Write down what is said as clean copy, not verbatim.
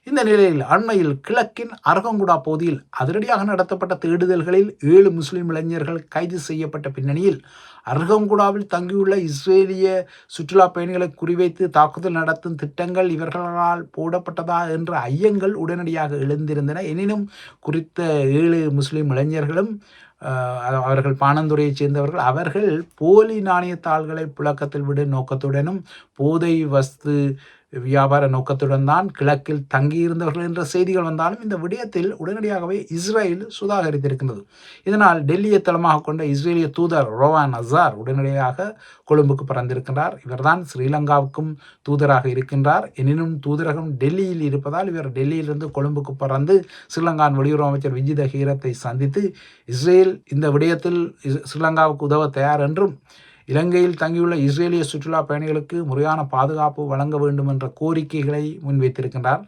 இந்த நிலையில் அண்மையில் கிழக்கின் அரகங்குடா பகுதியில் அதிரடியாக நடத்தப்பட்ட தேடுதல்களில் 7 முஸ்லிம் இளைஞர்கள் கைது செய்யப்பட்ட பின்னணியில் அரகங்குடாவில் தங்கியுள்ள இஸ்ரேலிய சுற்றுலா பயணிகளை குறிவைத்து தாக்குதல் நடத்தும் திட்டங்கள் இவர்களால் போடப்பட்டதா என்ற ஐயங்கள் உடனடியாக எழுந்திருந்தன. எனினும் குறித்த 7 முஸ்லிம் இளைஞர்களும் அவர்கள் பாணந்துறையைச் சேர்ந்தவர்கள். அவர்கள் போலி நாணயத்தாள்களை புழக்கத்தில் விடும் நோக்கத்துடனும் போதை வஸ்து வியாபார நோக்கத்துடன் தான் கிழக்கில் தங்கியிருந்தவர்கள் என்ற செய்திகள் வந்தாலும் இந்த விடயத்தில் உடனடியாகவே இஸ்ரேல் சுதாகரித்திருக்கின்றது. இதனால் டெல்லியை தளமாக கொண்ட இஸ்ரேலிய தூதர் ரோவான் அசார் உடனடியாக கொழும்புக்கு பறந்திருக்கின்றார். இவர்தான் ஸ்ரீலங்காவுக்கும் தூதராக இருக்கின்றார். எனினும் தூதரகம் டெல்லியில் இருப்பதால் இவர் டெல்லியிலிருந்து கொழும்புக்கு பறந்து ஸ்ரீலங்காவின் வெளியுறவு அமைச்சர் விஜித ஹீரத்தை சந்தித்து இஸ்ரேல் இந்த விடயத்தில் ஸ்ரீலங்காவுக்கு உதவ தயார் என்றும் இலங்கையில் தங்கியுள்ள இஸ்ரேலிய சுற்றுலா பயணிகளுக்கு முறையான பாதுகாப்பு வழங்க வேண்டும் என்ற கோரிக்கைகளை முன்வைத்திருக்கின்றார்.